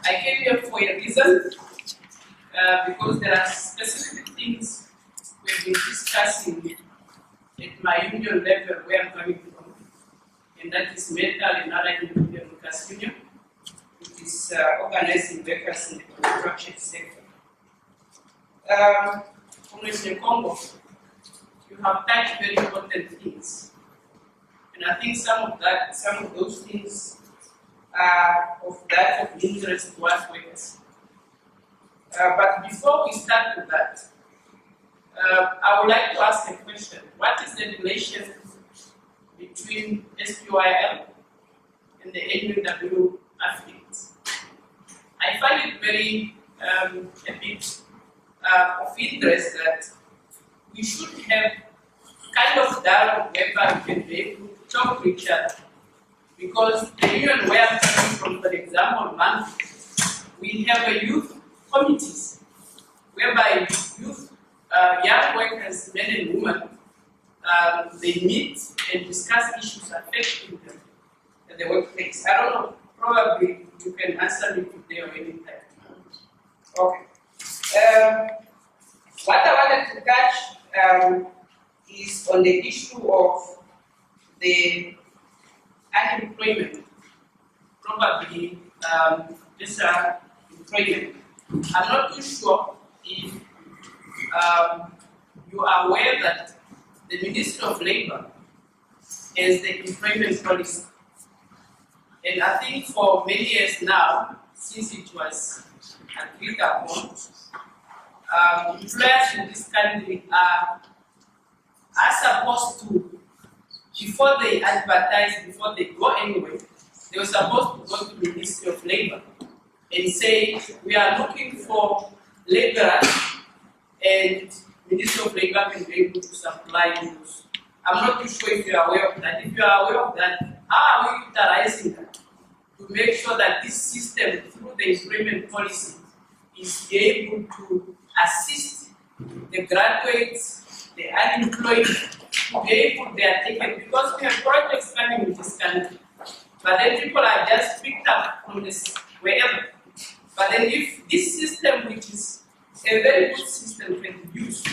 I came here for a reason, because there are specific things we've been discussing at my union level where I'm coming from, and that is Metal and other Union Workers Union, which is organizing workers in the construction sector. Comrade Nekongo, you have touched very important things, and I think some of those things are of interest to us workers. But before we start with that, I would like to ask a question. What is the relation between SPYL and the NUW affiliates? I find it very a bit of interest that we should have kind of dialogue whereby we can be able to talk to each other. Because the union where I'm coming from, for example, we have a youth committees whereby youth, young workers, men and women, they meet and discuss issues affecting them at the workplace. I don't know, probably you can answer me today or anytime. Okay. What I wanted to touch is on the issue of the unemployment, probably employment. I'm not too sure if you are aware that the Ministry of Labour has the employment policy. And I think for many years now, since it was agreed upon, employers in this country are supposed to, before they advertise, before they go anywhere, they were supposed to go to the Ministry of Labour and say, we are looking for laborers, and Ministry of Labour can be able to supply those. I'm not too sure if you are aware of that. If you are aware of that, how are we utilizing that to make sure that this system, through the employment policy, is able to assist the graduates, the unemployed, to be able they are taken, because we have projects coming in this country, but then people are just picked up from this wherever. But then if this system, which is a very good system, can be used,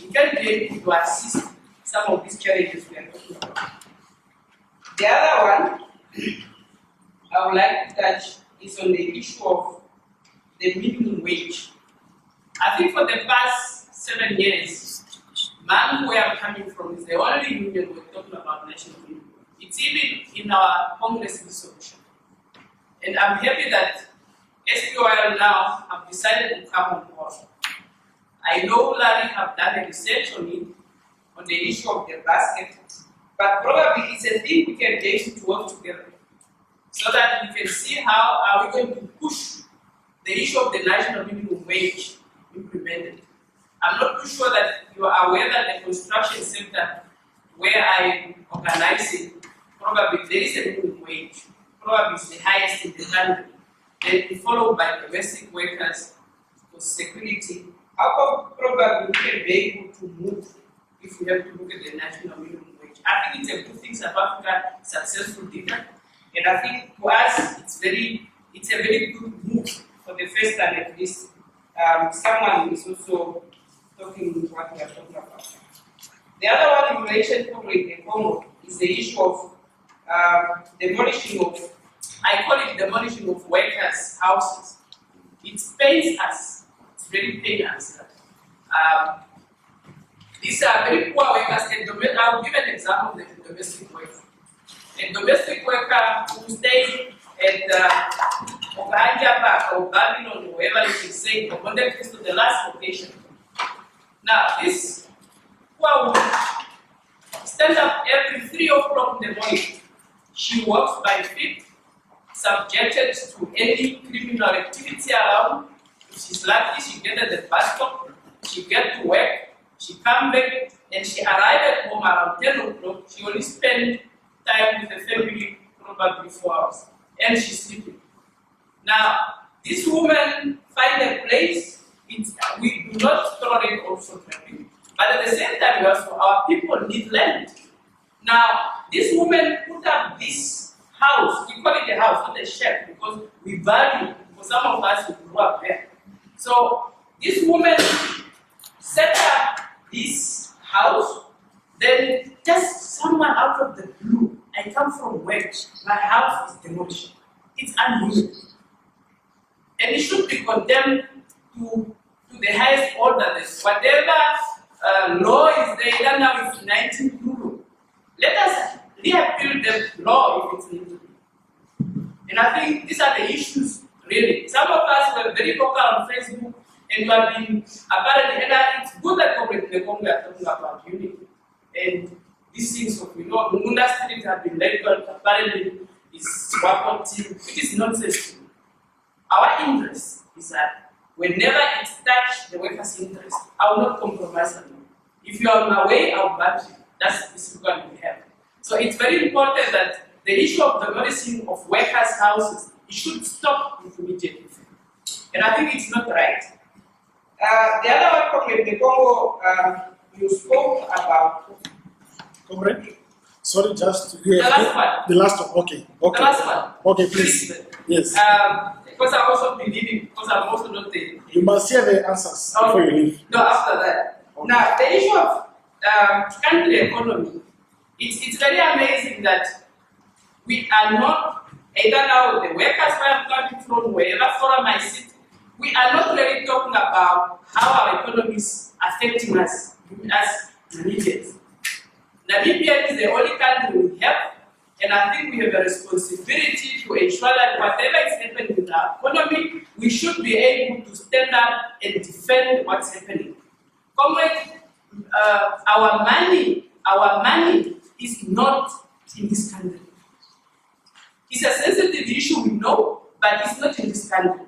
we can be able to assist some of these challenges we are talking about. The other one I would like to touch is on the issue of the minimum wage. I think for the past 7 years, where I'm coming from is the only union we're talking about national minimum. It's even in our Congress resolution. And I'm happy that SPYL now have decided to come on board. I know Larry have done a research on it, on the issue of the basket, but probably it's a thing we can be able to work together so that we can see how are we going to push the issue of the national minimum wage implemented. I'm not too sure that you are aware that the construction sector where I'm organizing, probably there is a minimum wage, probably it's the highest in the country, then followed by domestic workers for security. How probably we can be able to move if we have to look at the national minimum wage? I think it's a good thing South Africa successful did that. And I think to us it's a very good move for the first time at least. Someone is also talking what we are talking about. The other one in relation to Nekongo is the issue of demolishing of, I call it demolishing of workers' houses. It pains us. It's very pains us. These are very poor workers. And I'll give an example of the domestic worker. A domestic worker who stays at Okanja Park or Babylon or wherever it is saying, but when they get to the last location. Now, this poor woman stands up every 3 o'clock in the morning. She walks by feet, subjected to any criminal activity around. If she's lucky, she gets at the bus stop, she gets to work, she comes back, and she arrives at home around 10 o'clock. She only spends time with the family, probably 4 hours, and she's sleeping. Now, this woman finds a place, we do not tolerate also trapping, but at the same time, also, our people need land. Now, this woman put up this house, we call it a house, not a shed, because we value for some of us who grew up there. So this woman set up this house, then just someone out of the blue, I come from work, my house is demolished. It's unhuman. And it should be condemned to the highest order. Whatever law is there, now it's 19 euro. Let us reappeal the law if it's needed. And I think these are the issues, really. Some of us were very vocal on Facebook, and we have been apparently, and it's good that Comrade Nekongo are talking about unity. And these things of, Munda Street have been labeled, apparently, is SWAPO team, which is nonsense. Our interest is that whenever it touches the workers' interest, I will not compromise on you. If you are on my way, I will back you. That's the slogan we have. So it's very important that the issue of demolishing of workers' houses, it should stop immediately. And I think it's not right. The other one, Comrade Nekongo, you spoke about. Comrade? Sorry, just the last one. The last one, okay. The last one. Okay, please. Yes. Because I also believe, because I'm also not there. You must hear the answers before you leave. No, after that. Okay. Now, the issue of country economy, it's very amazing that we are not, either now the workers where I'm coming from, wherever forum I sit, we are not really talking about how our economy is affecting us as Namibians. Namibia is the only country we have, and I think we have a responsibility to ensure that whatever is happening in our economy, we should be able to stand up and defend what's happening. Comrade, our money is not in this country. It's a sensitive issue, we know, but it's not in this country.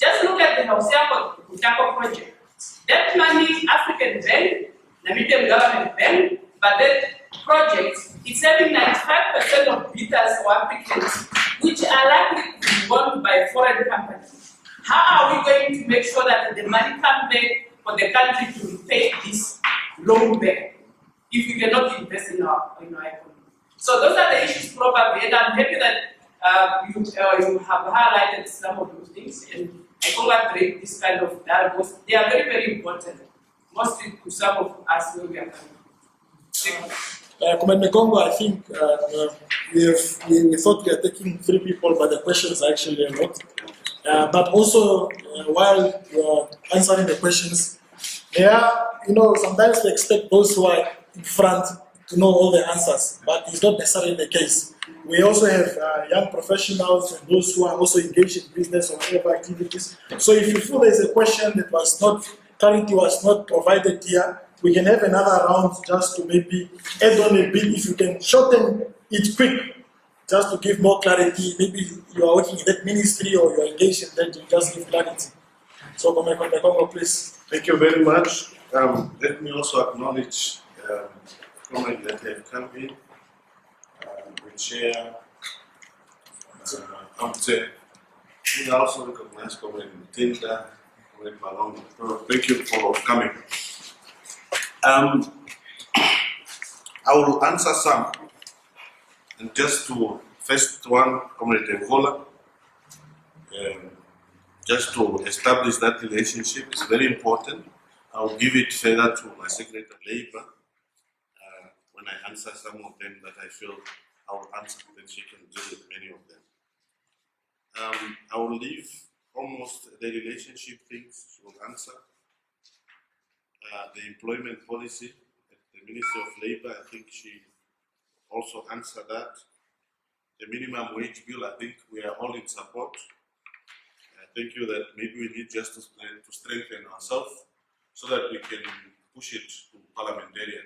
Just look at the Hausiako project. That money, African bank, Namibian government bank, but that project is having 95% of bidders or applicants, which are likely to be won by foreign companies. How are we going to make sure that the money comes back for the country to repay this loan back if we cannot invest in our economy? So those are the issues probably, and I'm happy that you have highlighted some of those things, and I congratulate this kind of dialogues. They are very, very important, mostly to some of us where we are coming. Comrade Nekongo, I think we thought we are taking 3 people, but the questions are actually a lot. But also, while you are answering the questions, sometimes we expect those who are in front to know all the answers, but it's not necessarily the case. We also have young professionals and those who are also engaged in business or whatever activities. So if you feel there's a question that currently was not provided here, we can have another round just to maybe add on a bit. If you can shorten it quick, just to give more clarity. Maybe you are working in that ministry or you are engaged in that, to just give clarity. So, Comrade Nekongo, please. Thank you very much. Let me also acknowledge Comrade that have come in, the chair, Amte. We also recognize Comrade Tinda, Comrade Malongo. Thank you for coming. I will answer some. And just to first one, Comrade Angola, just to establish that relationship is very important. I'll give it further to my Secretary of Labour when I answer some of them that I feel I will answer, then she can deal with many of them. I will leave almost the relationship things she will answer. The employment policy at the Ministry of Labour, I think she also answered that. The minimum wage bill, I think we are all in support. Thank you that maybe we need just to strengthen ourselves so that we can push it to parliamentarian.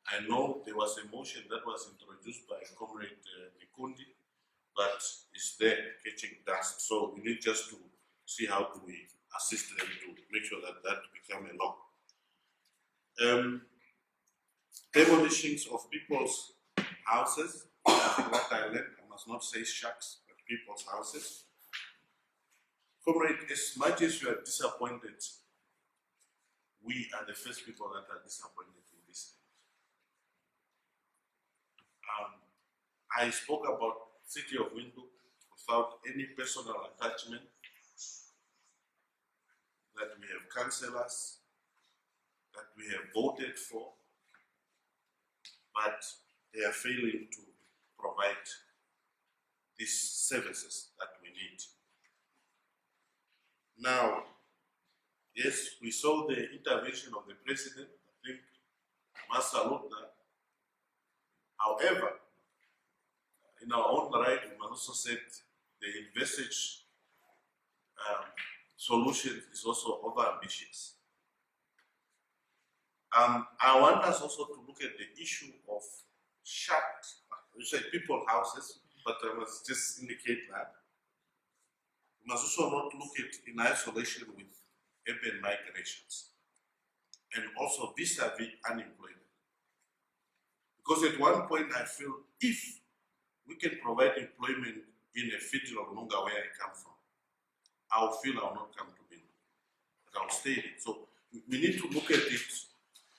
I know there was a motion that was introduced by Comrade Nikundi, but it's there catching dust. So we need just to see how do we assist them to make sure that that become a law. Demolitions of people's houses, I think what I learned, I must not say shacks, but people's houses. Comrade, as much as you are disappointed, we are the first people that are disappointed in this. I spoke about City of Windhoek without any personal attachment. that we have councillors that we have voted for, but they are failing to provide these services that we need. Now, yes, we saw the intervention of the president. I think we must salute that. However, in our own right, we must also set the envisaged solution is also over-ambitious. I want us also to look at the issue of you say people houses, but I must just indicate that. We must also not look at in isolation with urban migrations and also vis-a-vis unemployment. Because at one point I feel if we can provide employment in a city of Lunga where I come from, I will feel I will not come to Bino, but I will stay there. So we need to look at it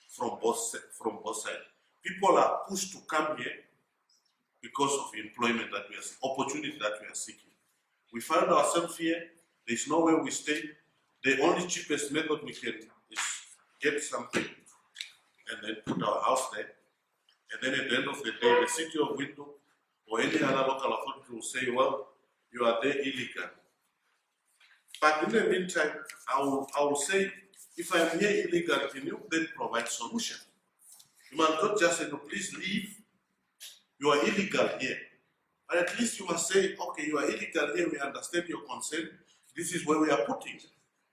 from both sides. People are pushed to come here because of employment that we are, opportunity that we are seeking. We find ourselves here, there's nowhere we stay. The only cheapest method we can is get something and then put our house there. And then at the end of the day, the city of Windhoek or any other local authority will say, well, you are there illegal. But in the meantime, I will say, if I'm here illegal, can you then provide solution? You must not just say, no, please leave. You are illegal here. But at least you must say, okay, you are illegal here, we understand your concern. This is where we are putting.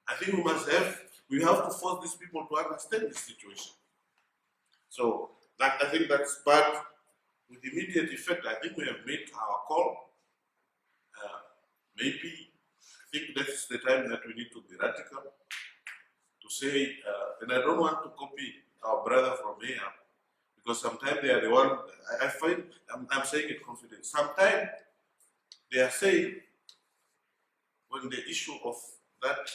I think we have to force these people to understand this situation. So I think that's bad. With immediate effect, I think we have made our call. Maybe, I think that's the time that we need to be radical. To say, and I don't want to copy our brother from here, because sometimes they are the one, I find, I'm saying it confidently, sometimes they are saying, when the issue of that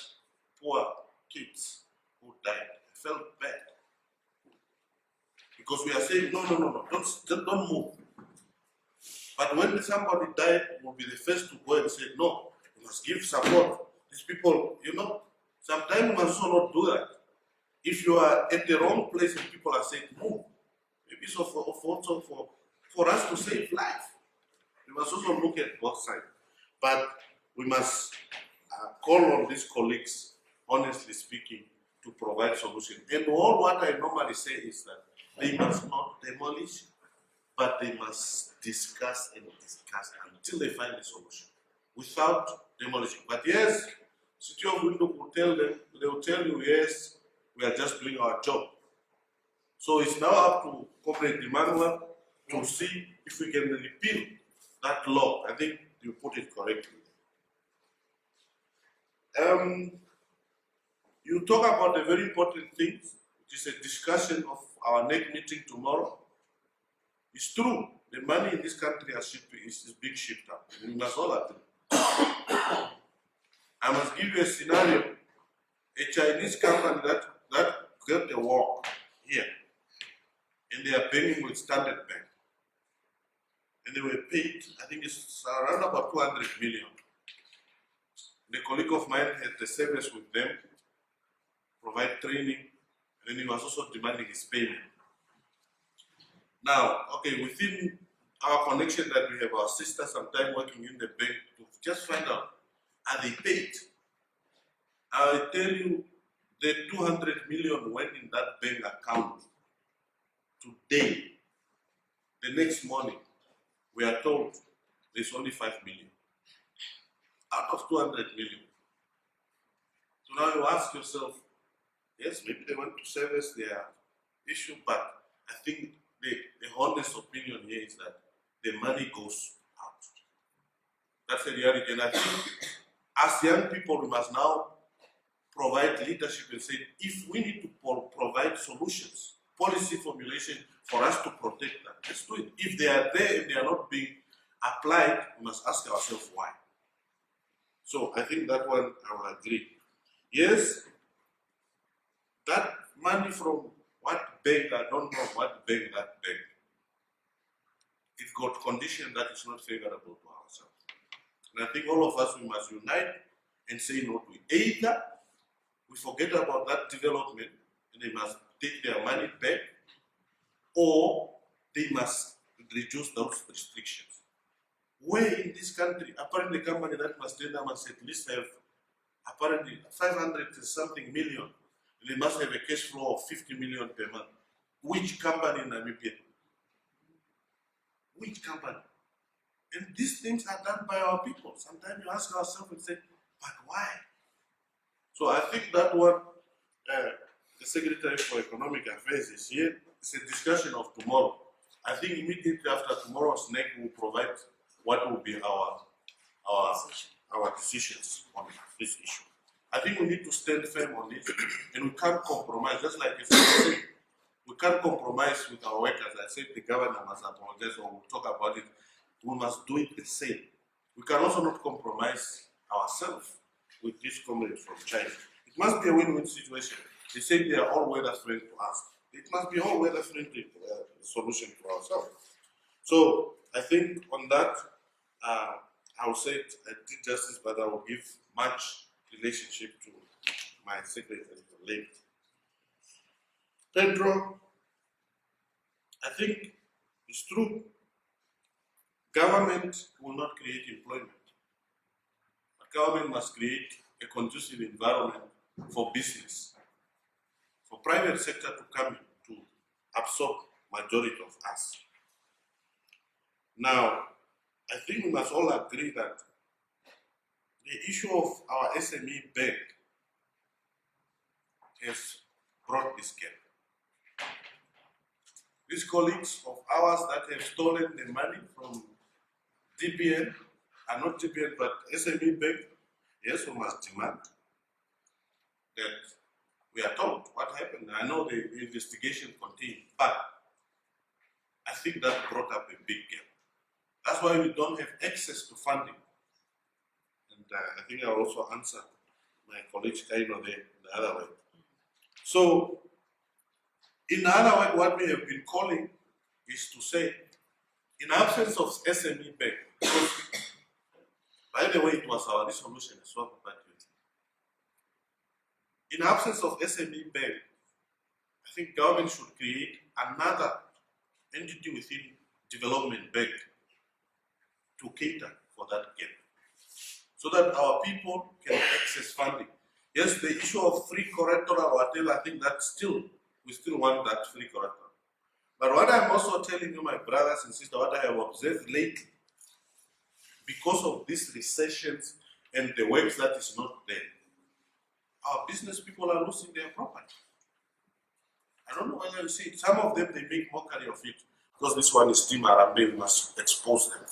poor kids who died, I felt bad. Because we are saying, no, don't move. But when somebody died, we'll be the first to go and say, no, we must give support. These people, sometimes we must also not do that. If you are at the wrong place and people are saying, move, maybe so for us to save life. We must also look at both sides. But we must call on these colleagues, honestly speaking, to provide solutions. And all what I normally say is that they must not demolish, but they must discuss and discuss until they find a solution without demolishing. But yes, City of Windhoek will tell them, they will tell you, yes, we are just doing our job. So it's now up to Comrade Emmanuel to see if we can repeal that law. I think you put it correctly. You talk about the very important things, which is a discussion of our next meeting tomorrow. It's true, the money in this country is being shipped up. We must all agree. I must give you a scenario. A Chinese company that got a work here, and they are paying with Standard Bank. And they were paid, I think it's around about 200 million. The colleague of mine had the service with them, provide training, and then he was also demanding his payment. Now, okay, within our connection that we have, our sister sometimes working in the bank to just find out, are they paid? I tell you, the 200 million went in that bank account today. The next morning, we are told there's only 5 million out of 200 million. So now you ask yourself, yes, maybe they want to service their issue, but I think the honest opinion here is that the money goes out. That's the reality. And I think as young people, we must now provide leadership and say, if we need to provide solutions, policy formulation for us to protect that, let's do it. If they are there and they are not being applied, we must ask ourselves why. So I think that one I will agree. Yes, that money from what bank, I don't know what bank that bank, it got condition that is not favorable to ourselves. And I think all of us, we must unite and say no to it. Either we forget about that development and they must take their money back, or they must reduce those restrictions. Where in this country, apparently the company that must at least have apparently 500 something million, they must have a cash flow of 50 million per month. Which company in Namibia? Which company? And these things are done by our people. Sometimes you ask ourselves and say, but why? So I think that one, the Secretary for Economic Affairs is here. It's a discussion of tomorrow. I think immediately after tomorrow's NEC will provide what will be our decisions on this issue. I think we need to stand firm on this, and we can't compromise. Just like I said, we can't compromise with our workers. I said the governor must apologize, or we'll talk about it. We must do it the same. We can also not compromise ourselves with this comrade from China. It must be a win-win situation. They say they are all weather friendly to us. It must be all weather friendly solution to ourselves. So I think on that, I will say it, I did justice, but I will give much relationship to my Secretary for Labor. Pedro, I think it's true. Government will not create employment, but government must create a conducive environment for business, for private sector to come in to absorb majority of us. Now, I think we must all agree that the issue of our SME bank has brought this gap. These colleagues of ours that have stolen the money from DBN, are not DBN, but SME bank, yes, we must demand that we are told what happened. I know the investigation continues, but I think that brought up a big gap. That's why we don't have access to funding. And I think I'll also answer my colleague Kaino there in the other way. So, in the other way, what we have been calling is to say, in absence of SME bank, because, by the way, it was our resolution as well, in absence of SME bank, I think government should create another entity within development bank to cater for that gap, so that our people can access funding. Yes, the issue of free collateral or whatever, I think that we still want that free collateral. But what I'm also telling you, my brothers and sisters, what I have observed lately, because of these recessions and the works that is not there, our business people are losing their property. I don't know whether you see it. Some of them, they make mockery of it, because this one is Team Arambe, we must expose them.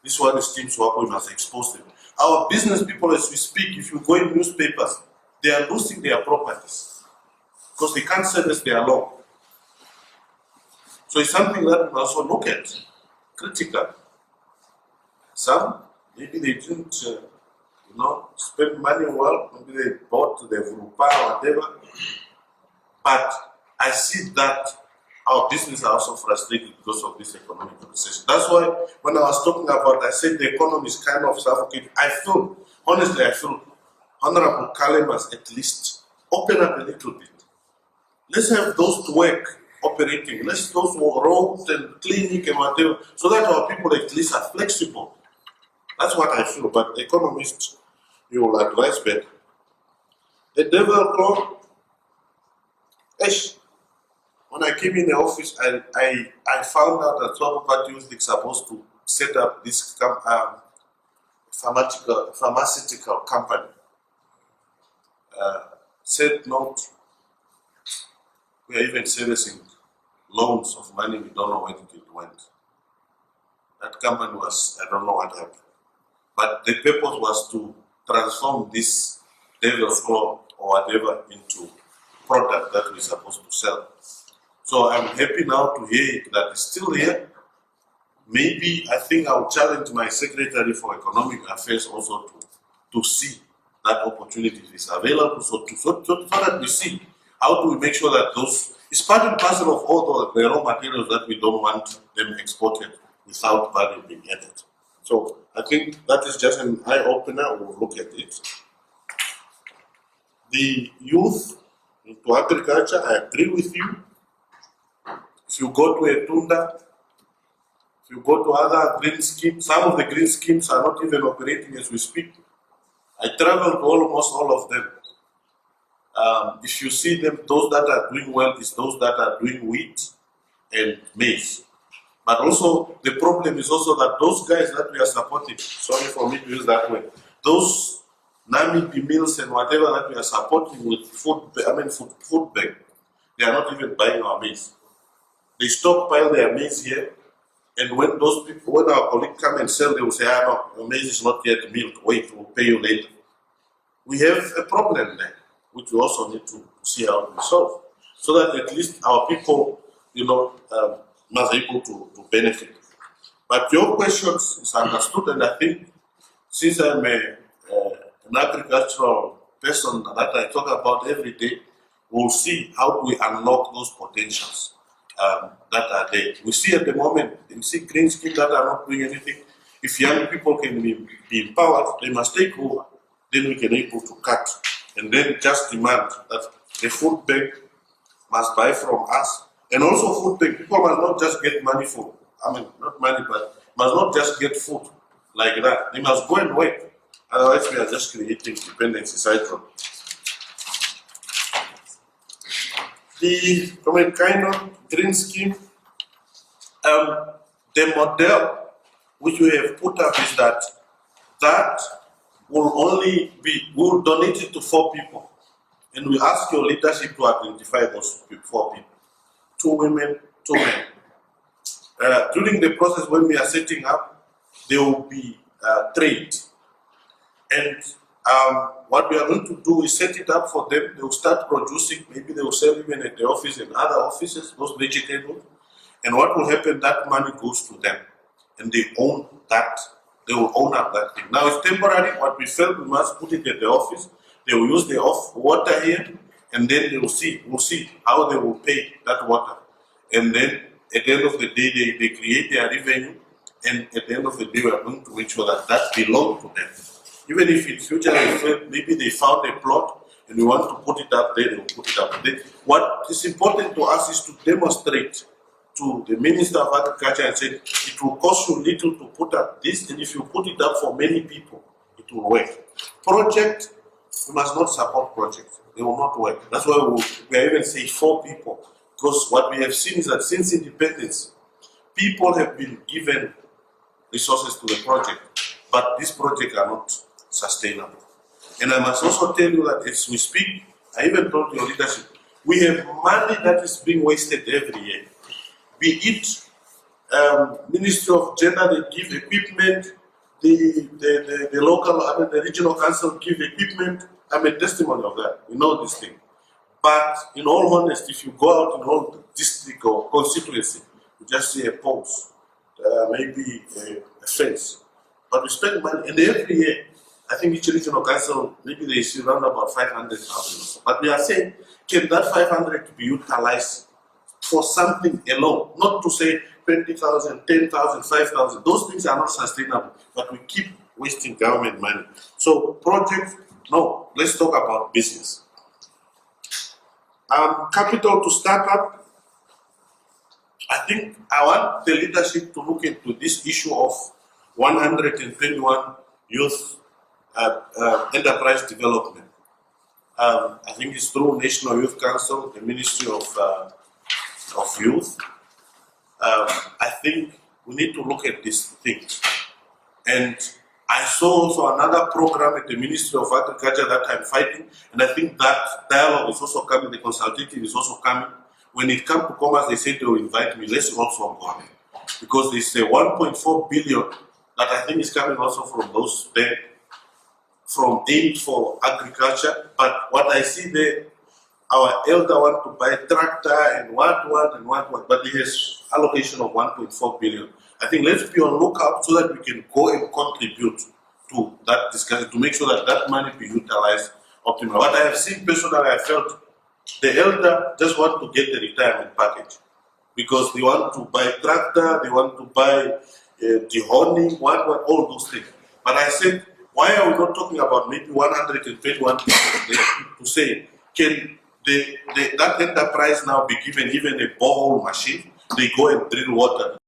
This one is Team SWAPO, we must expose them. Our business people, as we speak, if you go in newspapers, they are losing their properties because they can't service their loan. So it's something that we also look at critically. Some, maybe they didn't, spend money well, maybe they bought the Vurupa or whatever. But I see that our business are also frustrated because of this economic recession. That's why when I was talking about, I said the economy is kind of suffocating. Honestly, I feel Honorable Kale must at least open up a little bit. Let's have those to work operating. Let's those roads and clinic and whatever, so that our people at least are flexible. That's what I feel. But economists, you will advise better. The devil clock. When I came in the office, I found out that SWAPO Party was supposed to set up this pharmaceutical company. Said not, we are even servicing loans of money, we don't know where it went. That company was, I don't know what happened. But the purpose was to transform this devil's claw or whatever into product that we're supposed to sell. So I'm happy now to hear that it's still here. Maybe I think I'll challenge my Secretary for Economic Affairs also to see that opportunity is available, so that we see how do we make sure that those, it's part and parcel of all the raw materials that we don't want them exported without value being added. So I think that is just an eye-opener, we'll look at it. the youth into agriculture, I agree with you. If you go to Etunda, if you go to other green schemes, some of the green schemes are not even operating as we speak. I travel to almost all of them. If you see them, those that are doing well is those that are doing wheat and maize. But also, the problem is also that those guys that we are supporting, sorry for me to use that word, those Namib mills and whatever that we are supporting with food bank, they are not even buying our maize. They stockpile their maize here, and when those people, when our colleagues come and sell, they will say, no, your maize is not yet milled, wait, we'll pay you later. We have a problem there, which we also need to see how we solve, so that at least our people, must be able to benefit. But your questions is understood, and I think since I'm an agricultural person that I talk about every day, we'll see how we unlock those potentials that are there. We see at the moment, we see green schemes that are not doing anything. If young people can be empowered, they must take over. Then we can be able to cut, and then just demand that the food bank must buy from us. And also food bank, people must not just get money for, not money, but must not just get food like that. They must go and work. Otherwise, we are just creating dependency cycle. From a kind of green scheme, the model which we have put up is that will only be, we'll donate it to 4 people. And we ask your leadership to identify those 4 people. 2 women, 2 men. During the process when we are setting up, they will be trained. And what we are going to do is set it up for them. They will start producing, maybe they will sell even at the office and other offices, those vegetables. And what will happen, that money goes to them. And they own that, they will own up that thing. Now it's temporary, what we felt we must put it at the office. They will use the water here, and then they will see, we'll see how they will pay that water. And then at the end of the day, they create their revenue, and at the end of the day, we are going to make sure that that belongs to them. Even if in future, maybe they found a plot, and we want to put it up there, they will put it up there. What is important to us is to demonstrate to the Minister of Agriculture and say, it will cost you little to put up this, and if you put it up for many people, it will work. Project, we must not support projects. They will not work. That's why we are even saying 4 people. Because what we have seen is that since independence, people have been given resources to the project, but these projects are not sustainable. And I must also tell you that as we speak, I even told your leadership, we have money that is being wasted every year. Be it Ministry of Gender, they give equipment, the local, the regional council give equipment. I'm a testimony of that. We know this thing. But in all honesty, if you go out in all district or constituency, you just see a post, maybe a fence. But we spend money, and every year, I think each regional council, maybe they see around about 500,000. But we are saying, can that 500 be utilized for something alone? Not to say 20,000, 10,000, 5,000. Those things are not sustainable, but we keep wasting government money. So project, no, let's talk about business. Capital to start up. I think I want the leadership to look into this issue of 121 youth enterprise development. I think it's through National Youth Council, the Ministry of Youth. I think we need to look at these things. And I saw also another program at the Ministry of Agriculture that I'm fighting, and I think that dialogue is also coming, the consultative is also coming. When it comes to Khomas, they said they will invite me, let's also go on it. Because there's a 1.4 billion that I think is coming also from those there, from aid for agriculture. But what I see there, our elder want to buy tractor and what, but there is allocation of 1.4 billion. I think let's be on lookout so that we can go and contribute to that discussion to make sure that that money be utilized optimally. What I have seen personally, I felt the elder just want to get the retirement package because they want to buy tractor, they want to buy the honey, all those things. But I said, why are we not talking about maybe 121 people there to to say, can that enterprise now be given even a borehole machine? They go and drill water.